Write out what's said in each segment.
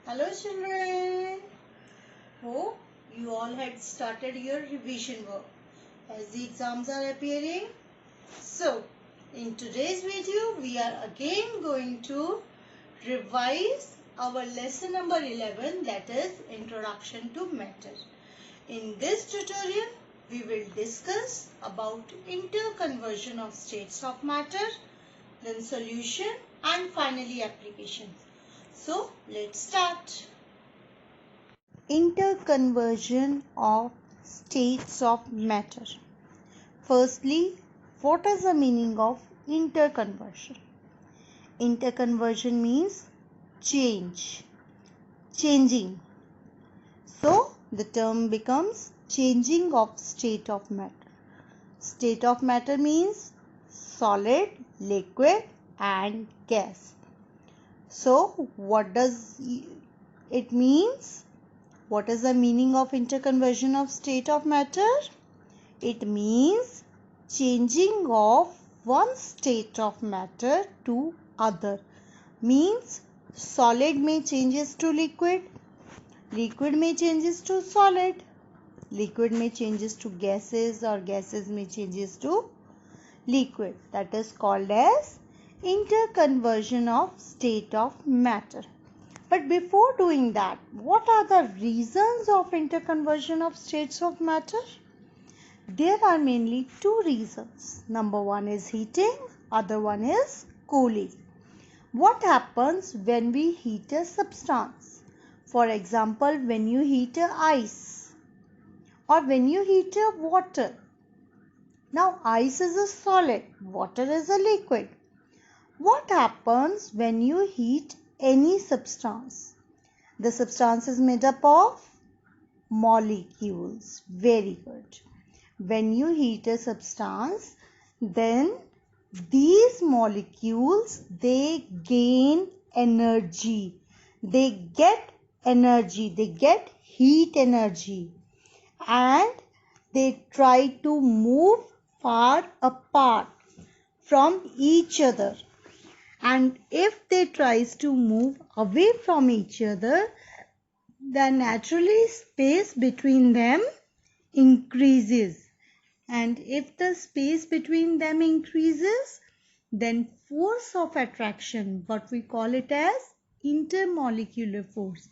Hello children. Hope you all had started your revision work as the exams are appearing. So, in today's video we are again going to revise our lesson number 11, that is Introduction to Matter. In this tutorial we will discuss about interconversion of states of matter, then solution and finally application. So, let's start. Interconversion of states of matter. Firstly, what is the meaning of interconversion? Interconversion means changing. So, the term becomes changing of state of matter. State of matter means solid, liquid and gas. So, what does it means? What is the meaning of interconversion of state of matter? It means changing of one state of matter to other. Means solid may changes to liquid, liquid may changes to solid, liquid may changes to gases or gases may changes to liquid. That is called as interconversion of state of matter. But before doing that, what are the reasons of interconversion of states of matter? There are mainly two reasons. Number one is heating, other one is cooling. What happens when we heat a substance? For example, when you heat a ice or when you heat a water. Now, ice is a solid, water is a liquid. What happens when you heat any substance? The substance is made up of molecules. Very good. When you heat a substance, then these molecules, they gain energy. They get energy. They get heat energy. And they try to move far apart from each other. And if they tries to move away from each other, then naturally space between them increases. And if the space between them increases, then force of attraction, what we call it as intermolecular force.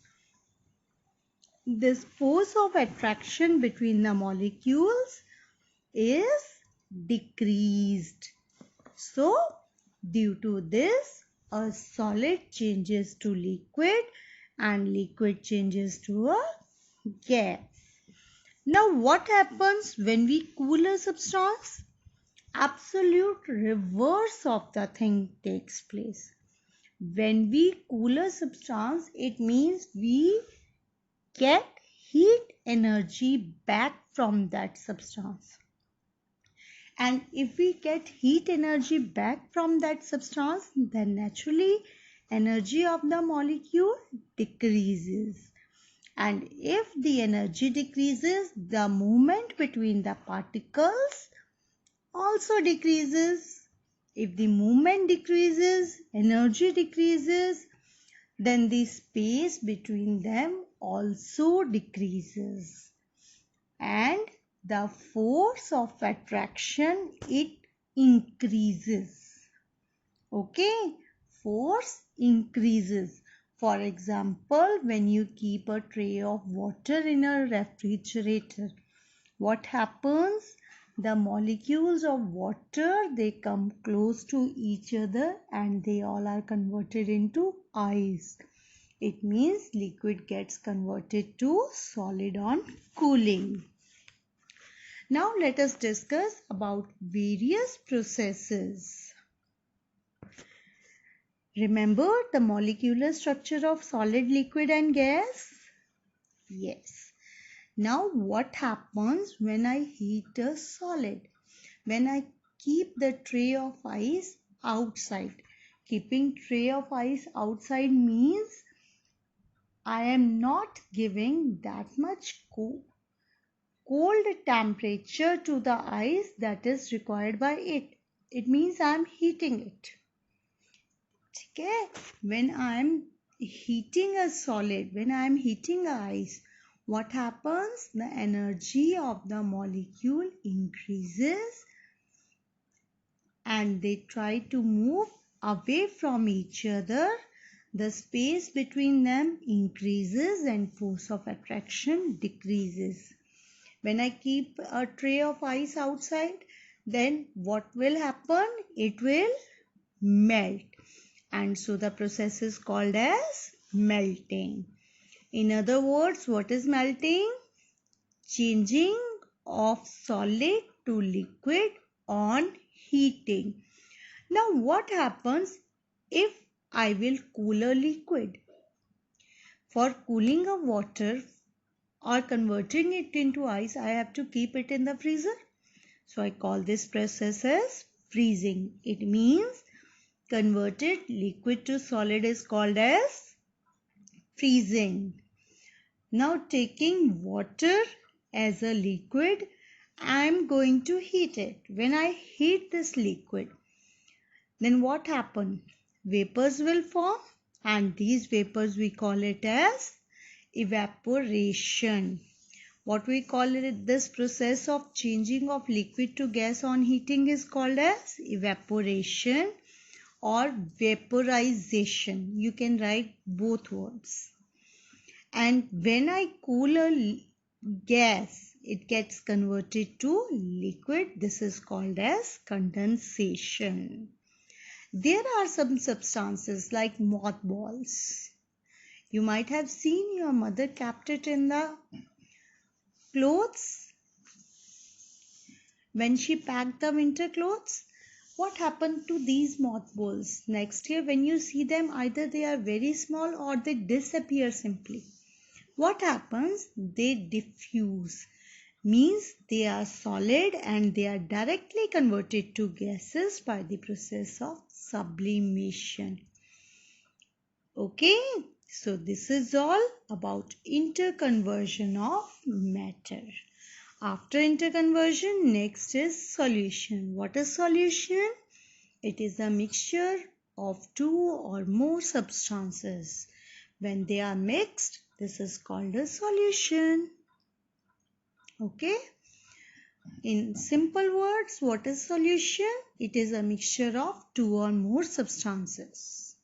This force of attraction between the molecules is decreased. So, due to this, a solid changes to liquid and liquid changes to a gas. Now, what happens when we cool a substance? Absolute reverse of the thing takes place. When we cool a substance, it means we get heat energy back from that substance. And if we get heat energy back from that substance, then naturally energy of the molecule decreases. And if the energy decreases, the movement between the particles also decreases. If the movement decreases, energy decreases, then the space between them also decreases. And the force of attraction, it increases. Okay, force increases. For example, when you keep a tray of water in a refrigerator, what happens? The molecules of water, they come close to each other and they all are converted into ice. It means liquid gets converted to solid on cooling. Now let us discuss about various processes. Remember the molecular structure of solid, liquid and gas? Yes. Now what happens when I heat a solid? When I keep the tray of ice outside. Keeping tray of ice outside means I am not giving that much cold temperature to the ice that is required by it. It means I am heating it. Okay? When I am heating a solid, when I am heating ice, what happens? The energy of the molecule increases and they try to move away from each other. The space between them increases and force of attraction decreases. When I keep a tray of ice outside, then what will happen? It will melt. And so the process is called as melting. In other words, what is melting? Changing of solid to liquid on heating. Now what happens if I will cool a liquid? For cooling a water or converting it into ice, I have to keep it in the freezer. So I call this process as freezing. It means converted liquid to solid is called as freezing. Now taking water as a liquid, I am going to heat it. When I heat this liquid, then what happens? Vapors will form and these vapors we call it as evaporation. What we call it, this process of changing of liquid to gas on heating is called as evaporation or vaporization. You can write both words. And when I cool a gas, it gets converted to liquid. This is called as condensation. There are some substances like mothballs. You might have seen your mother kept it in the clothes when she packed the winter clothes. What happened to these mothballs? Next year when you see them, either they are very small or they disappear simply. What happens? They diffuse. Means they are solid and they are directly converted to gases by the process of sublimation. Okay, so this is all about interconversion of matter. After interconversion, next is solution. What is solution? It is a mixture of two or more substances. When they are mixed, this is called a solution. Okay. In simple words, what is solution? It is a mixture of two or more substances.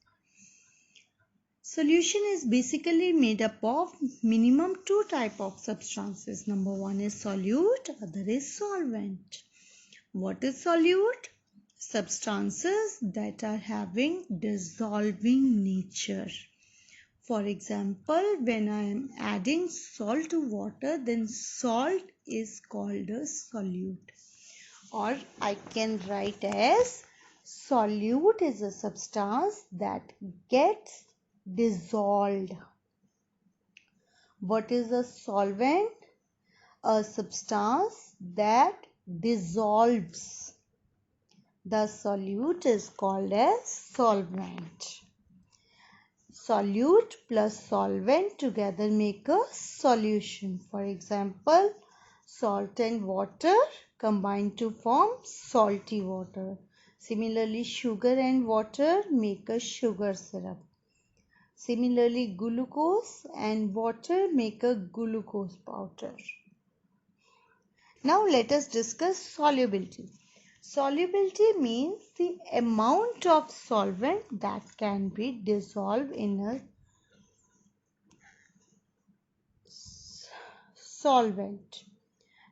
Solution is basically made up of minimum two type of substances. Number one is solute, other is solvent. What is solute? Substances that are having dissolving nature. For example, when I am adding salt to water, then salt is called a solute. Or I can write as solute is a substance that gets dissolved. What is a solvent? A substance that dissolves. The solute is called as solvent. Solute plus solvent together make a solution. For example, salt and water combine to form salty water. Similarly, sugar and water make a sugar syrup. Similarly, glucose and water make a glucose powder. Now let us discuss solubility. Solubility means the amount of solvent that can be dissolved in a solvent.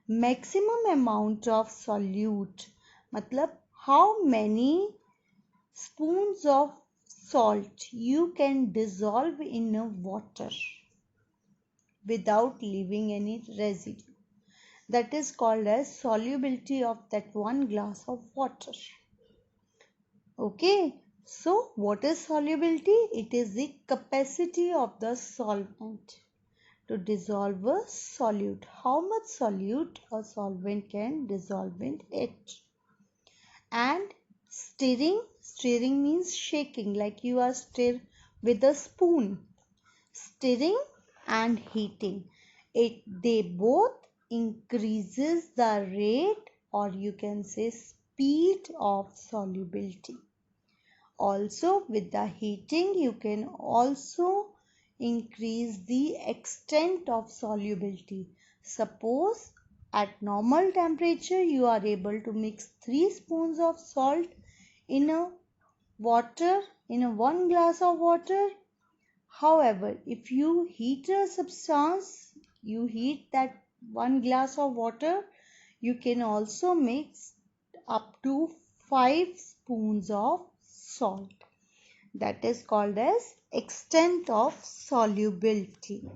Maximum amount of solute मतलब how many spoons of salt you can dissolve in a water without leaving any residue. That is called as solubility of that one glass of water. Okay, so what is solubility? It is the capacity of the solvent to dissolve a solute. How much solute a solvent can dissolve in it. And stirring means shaking, like you are stir with a spoon. Stirring and heating, they both increases the rate or you can say speed of solubility. Also, with the heating, you can also increase the extent of solubility. Suppose at normal temperature, you are able to mix 3 spoons of salt in a water, in a 1 glass of water. However, if you heat a substance, you heat that 1 glass of water, you can also mix up to 5 spoons of salt. That is called as extent of solubility.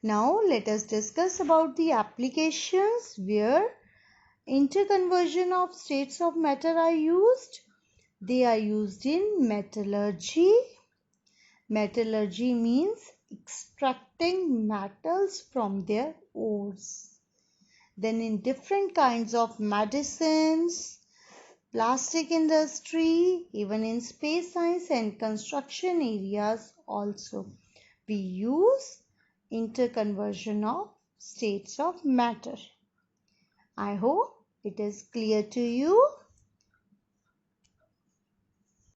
Now let us discuss about the applications where interconversion of states of matter are used. They are used in metallurgy. Metallurgy means extracting metals from their ores. Then in different kinds of medicines, plastic industry, even in space science and construction areas also, we use interconversion of states of matter. I hope it is clear to you.